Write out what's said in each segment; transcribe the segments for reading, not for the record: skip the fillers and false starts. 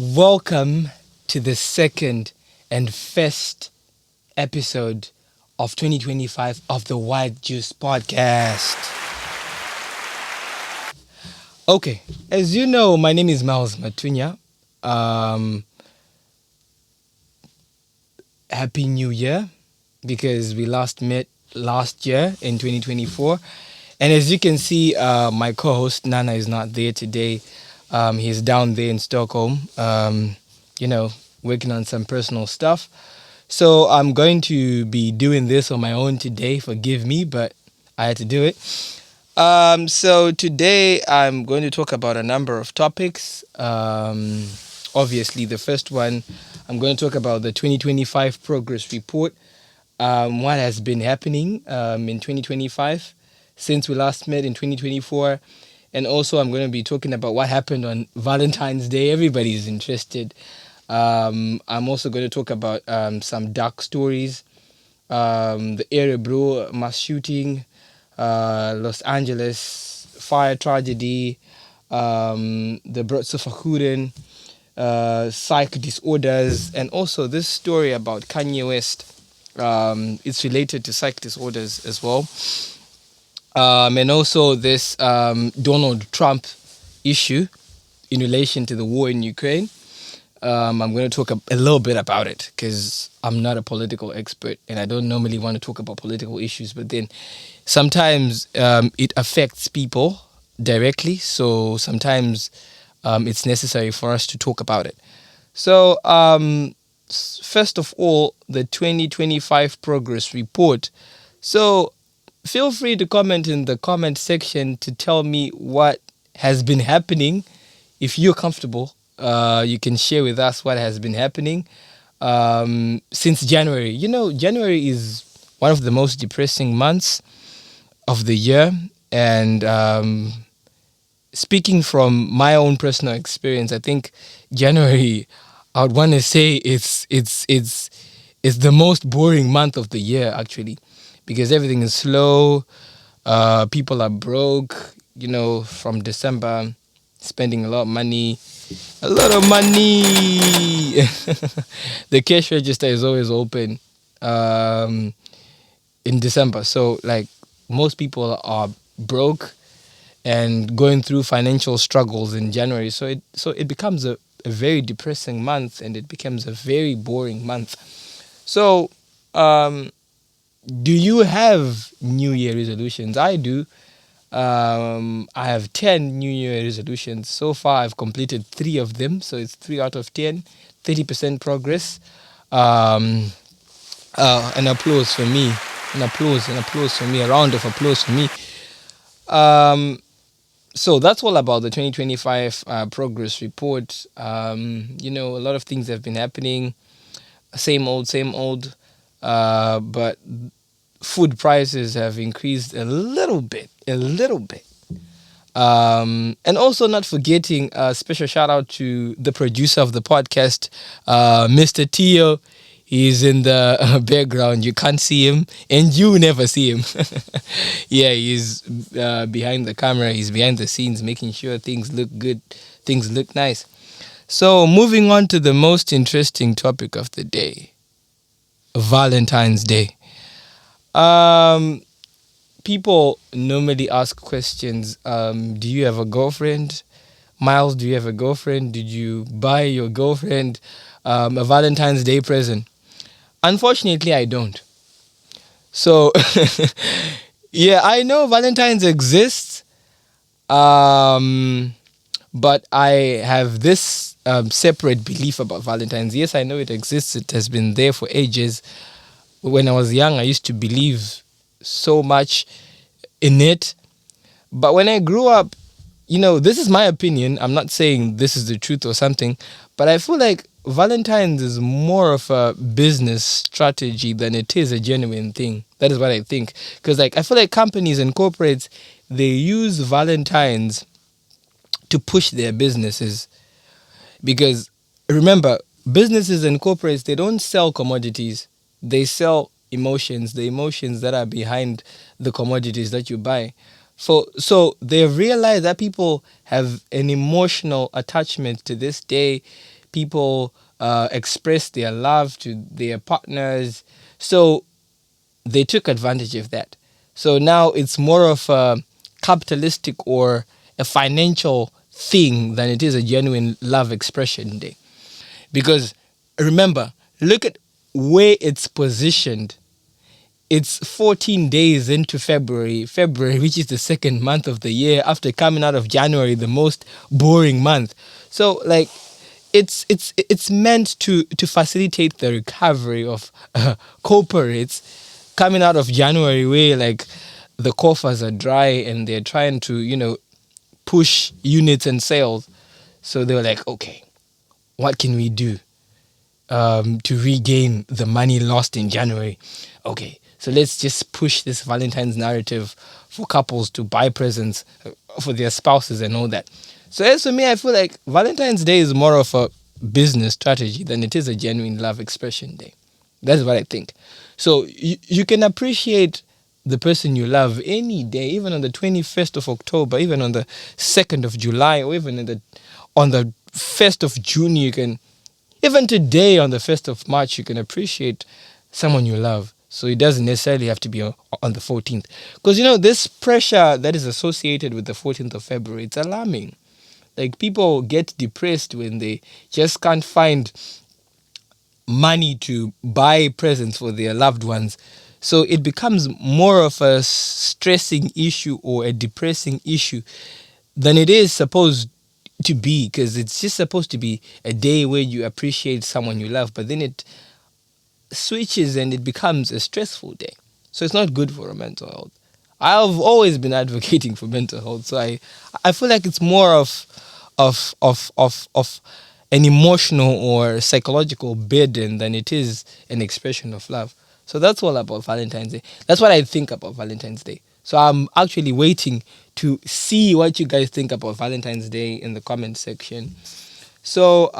Welcome to the second and first episode of 2025 of the White Juice Podcast. Okay, as you know, my name is Matunya. Um, Happy New Year, because we last met last year in 2024. And as you can see, my co-host Nana is not there today. He's down there in Stockholm, working on some personal stuff. So I'm going to be doing this on my own today. Forgive me, but I had to do it. So today I'm going to talk about a number of topics. Obviously, the first one, I'm going to talk about the 2025 progress report. What has been happening in 2025 since we last met in 2024. And also, I'm going to be talking about what happened on Valentine's Day. Everybody's interested. I'm also going to talk about some dark stories. The Örebro mass shooting, Los Angeles fire tragedy, the Brottsofferkuren, psych disorders, and also this story about Kanye West. It's related to psych disorders as well. And also this Donald Trump issue in relation to the war in Ukraine. I'm going to talk a little bit about it because I'm not a political expert and I don't normally want to talk about political issues, but then sometimes it affects people directly. So sometimes it's necessary for us to talk about it. So first of all, the 2025 progress report. So feel free to comment in the comment section to tell me what has been happening. If you're comfortable, you can share with us what has been happening since January. You know, January is one of the most depressing months of the year. And speaking from my own personal experience, I think January, I would want to say it's the most boring month of the year, actually, because everything is slow. People are broke, from December, spending a lot of money. A lot of money. The cash register is always open in December. So, like, most people are broke and going through financial struggles in January. So it becomes a very depressing month, and it becomes a very boring month. So, do you have New Year resolutions? I do. I have 10 New Year resolutions. So far, I've completed 3 of them. So it's 3 out of 10, 30% progress. An applause for me. An applause for me. A round of applause for me. So that's all about the 2025 progress report. A lot of things have been happening. Same old. But food prices have increased a little bit. And also not forgetting a special shout out to the producer of the podcast, Mr. Teo. He's in the background. You can't see him and you never see him. Yeah, he's behind the camera. He's behind the scenes making sure things look good, things look nice. So moving on to the most interesting topic of the day, Valentine's Day. People normally ask questions. Do you have a girlfriend? Miles, do you have a girlfriend? Did you buy your girlfriend a Valentine's Day present? Unfortunately, I don't. So, yeah, I know Valentine's exists, but I have this separate belief about Valentine's. Yes, I know it exists. It has been there for ages. When I was young, I used to believe so much in it. But when I grew up, this is my opinion. I'm not saying this is the truth or something, but I feel like Valentine's is more of a business strategy than it is a genuine thing. That is what I think. Because I feel like companies and corporates, they use Valentine's to push their businesses. Because remember, businesses and corporates, they don't sell commodities. They sell emotions, the emotions that are behind the commodities that you buy. So they've realized that people have an emotional attachment to this day People express their love to their partners. So they took advantage of that. So now it's more of a capitalistic or a financial thing than it is a genuine love expression day. Because remember, look at where it's positioned. It's 14 days into February, which is the second month of the year after coming out of January, the most boring month. So like it's meant to facilitate the recovery of corporates coming out of January, where like the coffers are dry and they're trying to push units and sales. So they were like, okay, what can we do to regain the money lost in January? Okay, so let's just push this Valentine's narrative for couples to buy presents for their spouses and all that. So as for me, I feel like Valentine's Day is more of a business strategy than it is a genuine love expression day. That's what I think. So you can appreciate the person you love any day, even on the 21st of October, even on the 2nd of July, or even on the 1st of June. You can, even today on the 1st of March, you can appreciate someone you love. So it doesn't necessarily have to be on the 14th. Because, this pressure that is associated with the 14th of February, it's alarming. Like, people get depressed when they just can't find money to buy presents for their loved ones. So it becomes more of a stressing issue or a depressing issue than it is supposed to be, because it's just supposed to be a day where you appreciate someone you love, but then it switches and it becomes a stressful day. So it's not good for our mental health. I've always been advocating for mental health, so I feel like it's more of an emotional or psychological burden than it is an expression of love. So that's all about Valentine's Day. That's what I think about Valentine's Day. So I'm actually waiting to see what you guys think about Valentine's Day in the comment section. So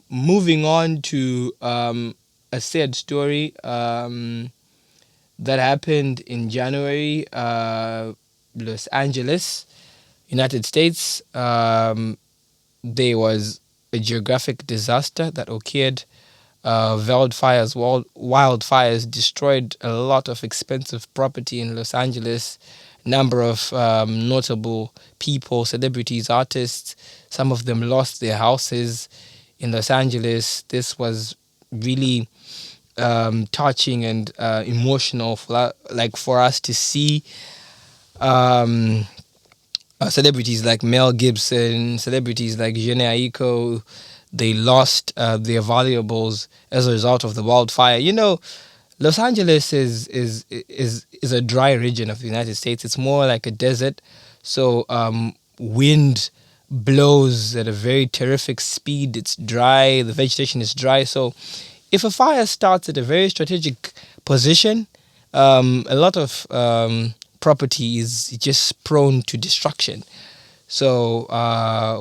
moving on to a sad story that happened in January, Los Angeles, United States. There was a geographic disaster that occurred. Wildfires destroyed a lot of expensive property in Los Angeles. Number of notable people, celebrities, artists, some of them lost their houses in Los Angeles. This was really touching and emotional for us to see. Celebrities like Mel Gibson, celebrities like Jhené Aiko, they lost their valuables as a result of the wildfire. Los Angeles is a dry region of the United States. It's more like a desert, so wind blows at a very terrific speed. It's dry. The vegetation is dry. So if a fire starts at a very strategic position, a lot of property is just prone to destruction. So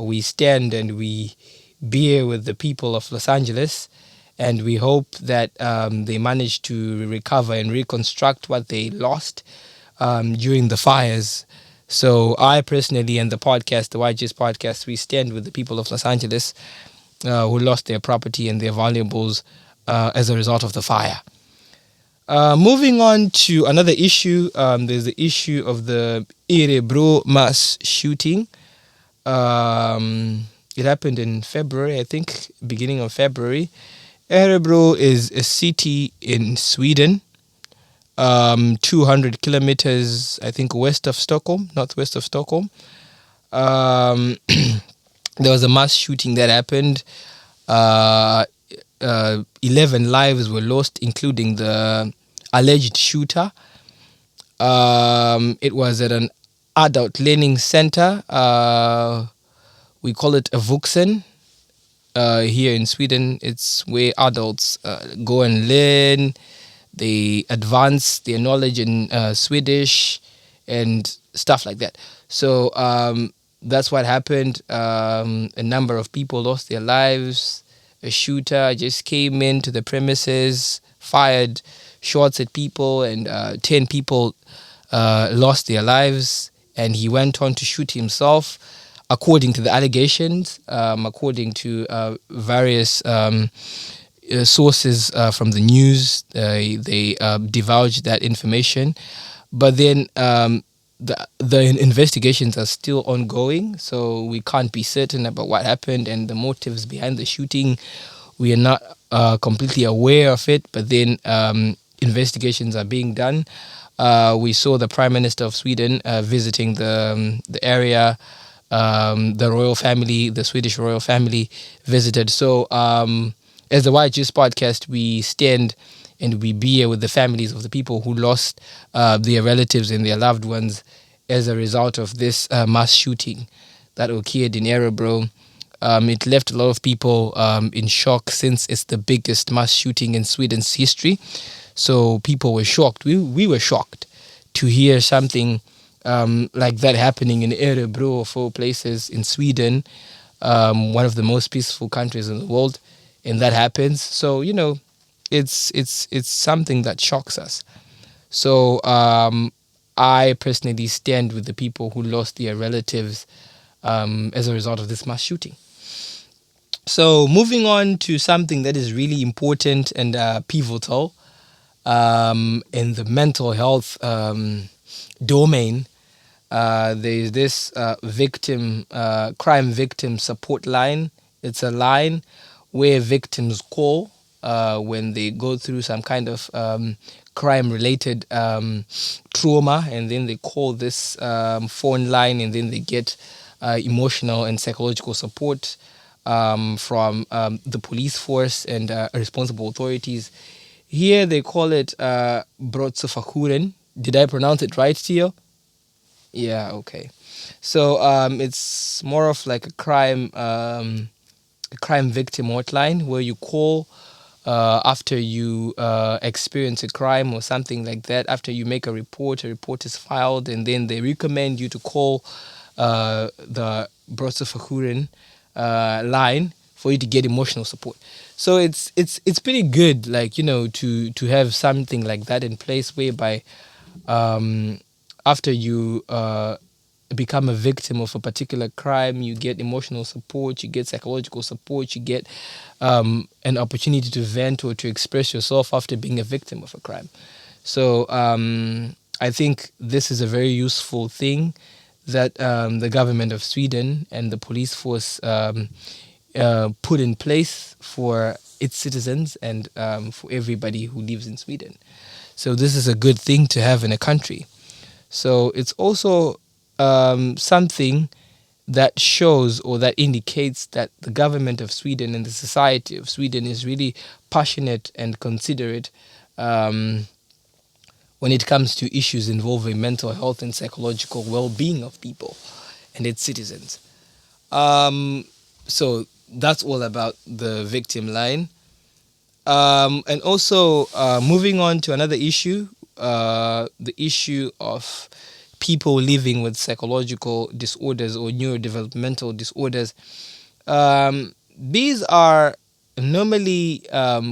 we stand and we bear with the people of Los Angeles, and we hope that they manage to recover and reconstruct what they lost during the fires. So I personally, and the podcast, the YGS podcast, we stand with the people of Los Angeles who lost their property and their valuables as a result of the fire. Moving on to another issue, there's the issue of the Örebro mass shooting. It happened in February, I think, beginning of February. Örebro is a city in Sweden, 200 kilometers, I think, northwest of Stockholm. There was a mass shooting that happened. 11 lives were lost, including the alleged shooter. It was at an adult learning center. We call it a vuxen. Here in Sweden, it's where adults go and learn. They advance their knowledge in Swedish and stuff like that. So that's what happened. A number of people lost their lives. A shooter just came into the premises, fired shots at people, and 10 people lost their lives. And he went on to shoot himself according to the allegations, according to various sources from the news, they divulged that information. But then the investigations are still ongoing, so we can't be certain about what happened and the motives behind the shooting. We are not completely aware of it, but then investigations are being done. We saw the Prime Minister of Sweden visiting the area. The royal family, the Swedish royal family, visited. So, as the YG's podcast, we stand and we bear with the families of the people who lost their relatives and their loved ones as a result of this mass shooting that occurred in Örebro. It left a lot of people in shock, since it's the biggest mass shooting in Sweden's history. So people were shocked. We were shocked to hear something like that happening in Örebro, of all places, in Sweden, one of the most peaceful countries in the world, and that happens. So it's something that shocks us. So I personally stand with the people who lost their relatives as a result of this mass shooting. So moving on to something that is really important and pivotal in the mental health domain. There's this crime victim support line. It's a line where victims call when they go through some kind of crime-related trauma, and then they call this phone line, and then they get emotional and psychological support from the police force and responsible authorities. Here they call it brottsofferjouren. Did I pronounce it right, Teo? Yeah, okay. So it's more of like a crime victim hotline where you call after you experience a crime or something like that. After you make a report is filed, and then they recommend you to call the brottsofferjouren line for you to get emotional support. So it's pretty good, like, to have something like that in place, whereby after you become a victim of a particular crime, you get emotional support, you get psychological support, you get an opportunity to vent or to express yourself after being a victim of a crime. So I think this is a very useful thing that the government of Sweden and the police force put in place for its citizens and for everybody who lives in Sweden. So this is a good thing to have in a country. So it's also something that shows or that indicates that the government of Sweden and the society of Sweden is really passionate and considerate when it comes to issues involving mental health and psychological well-being of people and its citizens. So that's all about the victim line. And also moving on to another issue, the issue of people living with psychological disorders or neurodevelopmental disorders. These are normally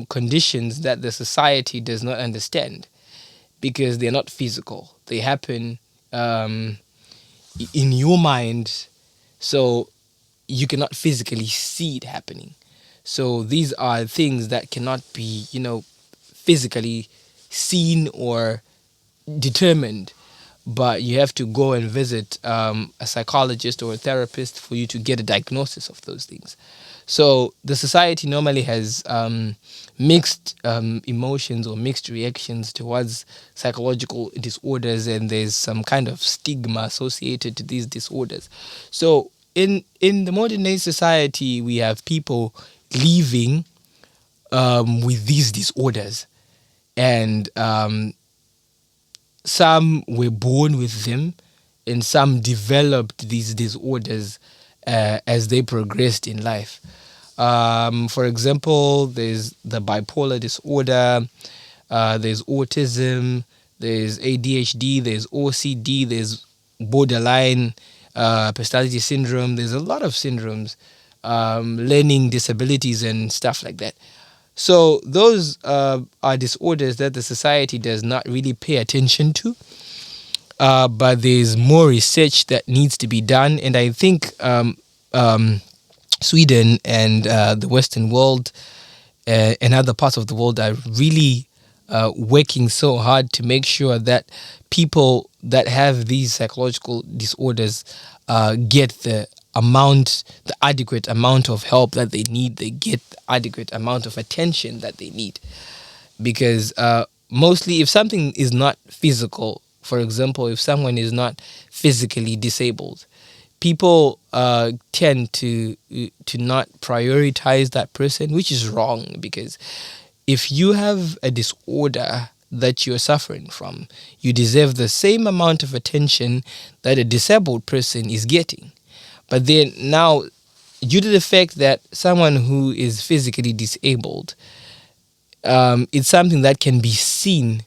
conditions that the society does not understand because they're not physical. They happen in your mind, so you cannot physically see it happening. So these are things that cannot be, physically seen or determined, but you have to go and visit a psychologist or a therapist for you to get a diagnosis of those things. So the society normally has mixed emotions or mixed reactions towards psychological disorders, and there's some kind of stigma associated to these disorders. So in the modern day society, we have people living with these disorders, and some were born with them, and some developed these disorders as they progressed in life. For example, there's the bipolar disorder, there's autism, there's ADHD, there's OCD, there's borderline personality syndrome. There's a lot of syndromes, learning disabilities and stuff like that. So those are disorders that the society does not really pay attention to. but there's more research that needs to be done, and I think Sweden and the Western world and other parts of the world are really working so hard to make sure that people that have these psychological disorders get the adequate amount of help that they need. They get the adequate amount of attention that they need. Because mostly if something is not physical, for example, if someone is not physically disabled, people tend to not prioritize that person, which is wrong. Because if you have a disorder that you're suffering from, you deserve the same amount of attention that a disabled person is getting. But then now, due to the fact that someone who is physically disabled, it's something that can be seen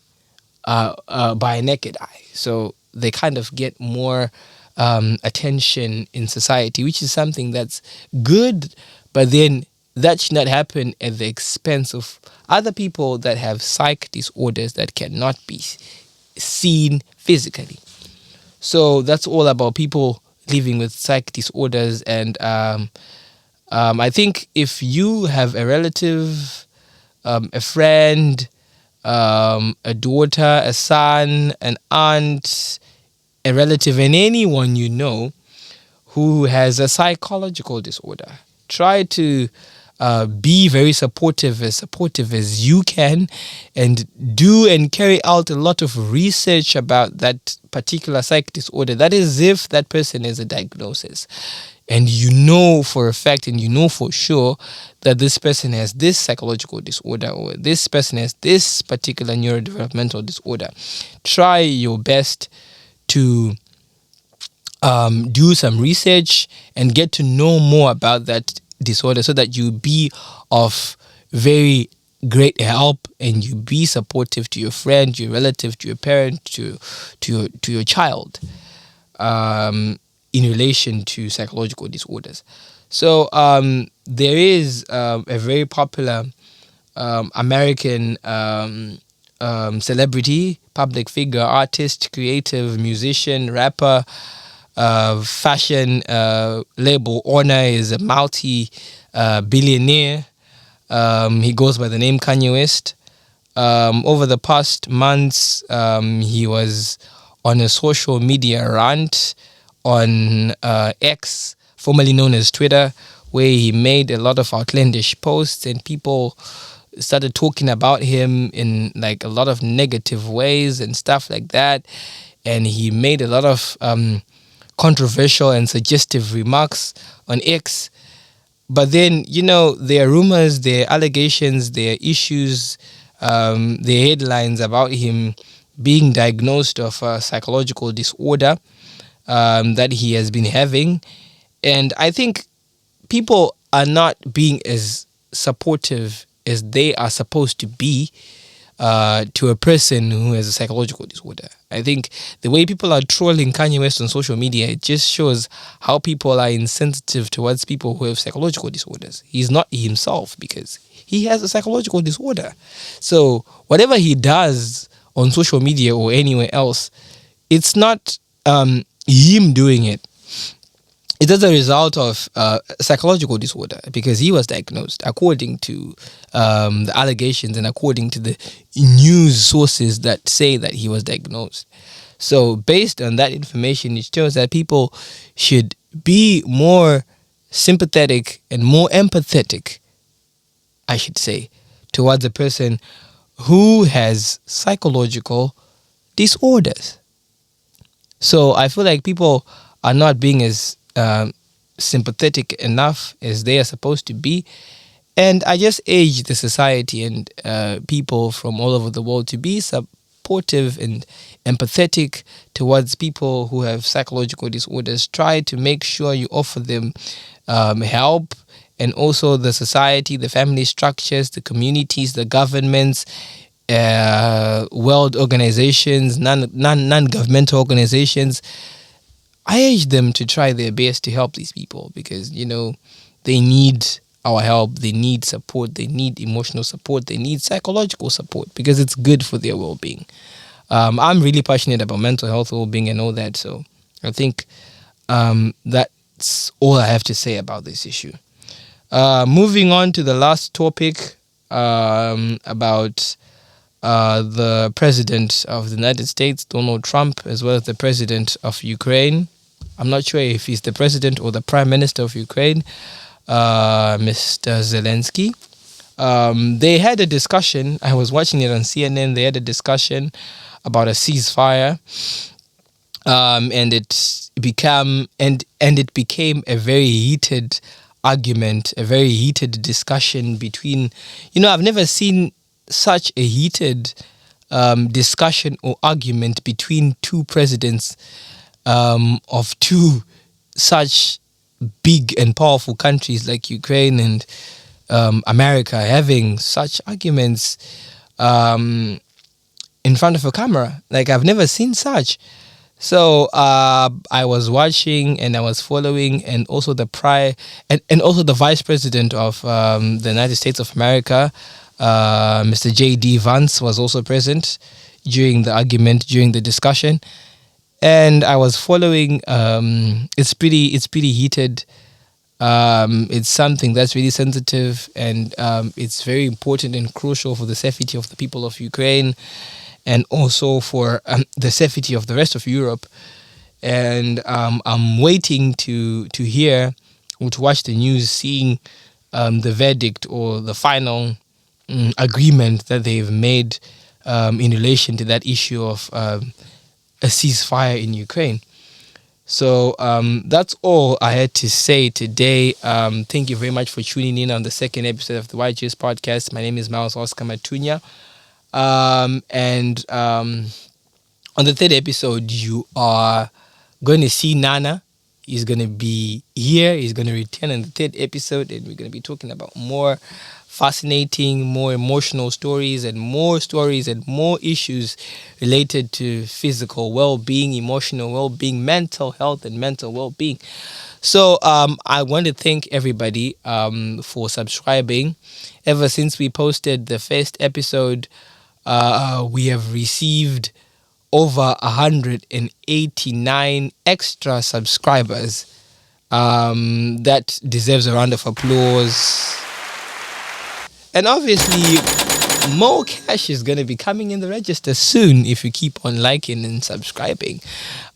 by a naked eye. So they kind of get more attention in society, which is something that's good, but then that should not happen at the expense of other people that have psych disorders that cannot be seen physically. So that's all about people living with psych disorders. And I think if you have a relative, a friend, a daughter, a son, an aunt, a relative, and anyone you know who has a psychological disorder, try to be very supportive as you can, and do and carry out a lot of research about that particular psych disorder. That is if that person has a diagnosis and you know for a fact and you know for sure that this person has this psychological disorder, or this person has this particular neurodevelopmental disorder. Try your best to do some research and get to know more about that disorder, so that you be of very great help and you be supportive to your friend, your relative, to your parent, to your child, in relation to psychological disorders. So there is a very popular American celebrity, public figure, artist, creative, musician, rapper, fashion label owner, is a multi-billionaire. He goes by the name Kanye West. Over the past months, he was on a social media rant on X, formerly known as Twitter, where he made a lot of outlandish posts, and people started talking about him in like a lot of negative ways and stuff like that. And he made a lot of controversial and suggestive remarks on X. But then, there are rumors, there are allegations, there are issues, there are headlines about him being diagnosed of a psychological disorder that he has been having. And I think people are not being as supportive as they are supposed to be to a person who has a psychological disorder. I think the way people are trolling Kanye West on social media, it just shows how people are insensitive towards people who have psychological disorders. He's not himself because he has a psychological disorder. So whatever he does on social media or anywhere else, it's not him doing it. It is a result of psychological disorder, because he was diagnosed according to the allegations and according to the news sources that say that he was diagnosed. So based on that information, it shows that people should be more sympathetic and more empathetic, I should say, towards a person who has psychological disorders. So I feel like people are not being as sympathetic enough as they are supposed to be. And I just urge the society and people from all over the world to be supportive and empathetic towards people who have psychological disorders. Try to make sure you offer them help, and also the society, the family structures, the communities, the governments, world organizations, non-governmental organizations. I urge them to try their best to help these people, because, they need our help, they need support, they need emotional support, they need psychological support, because it's good for their well-being. I'm really passionate about mental health, well-being, and all that. So I think that's all I have to say about this issue. Moving on to the last topic about the president of the United States, Donald Trump, as well as the president of Ukraine. I'm not sure if he's the president or the prime minister of Ukraine, Mr. Zelenskyy. They had a discussion. I was watching it on CNN. They had a discussion about a ceasefire, and it became a very heated argument, a very heated discussion between. I've never seen such a heated discussion or argument between two presidents of two such big and powerful countries like Ukraine and America, having such arguments in front of a camera. Like, I've never seen such. So I was watching and I was following, and also and also the vice president of the United States of America, Mr. J.D. Vance, was also present during the argument, during the discussion, and I was following. It's pretty heated. It's something that's really sensitive, and it's very important and crucial for the safety of the people of Ukraine, and also for the safety of the rest of Europe. And I'm waiting to hear or to watch the news, seeing the verdict or the final agreement that they've made in relation to that issue of a ceasefire in Ukraine. So that's all I had to say today. Thank you very much for tuning in on the second episode of the YGS podcast. My name is Miles Oscar Matunya. And on the third episode, you are going to see Nana. He's going to be here. He's going to return in the third episode, and we're going to be talking about more fascinating, more emotional stories and more issues related to physical well-being, emotional well-being, mental health, and mental well-being. So I want to thank everybody for subscribing. Ever since we posted the first episode, we have received over 189 extra subscribers. That deserves a round of applause. And obviously, more cash is going to be coming in the register soon if you keep on liking and subscribing.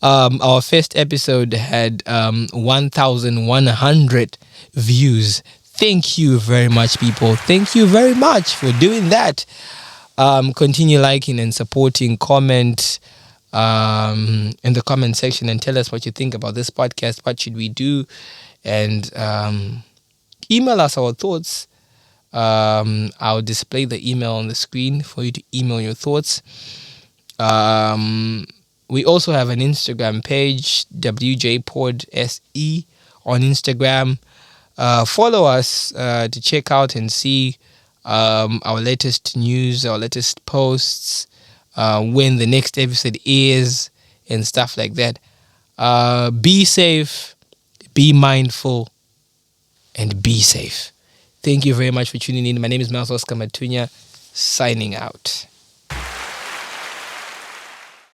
Our first episode had 1,100 views. Thank you very much, people. Thank you very much for doing that. Continue liking and supporting. Comment in the comment section and tell us what you think about this podcast. What should we do? And email us our thoughts. I'll display the email on the screen for you to email your thoughts. We also have an Instagram page, WJPodSE on Instagram. Follow us to check out and see our latest news, our latest posts, when the next episode is, and stuff like that. Be safe, be mindful, and be safe. Thank you very much for tuning in. My name is Miles Oscar Matunya, signing out.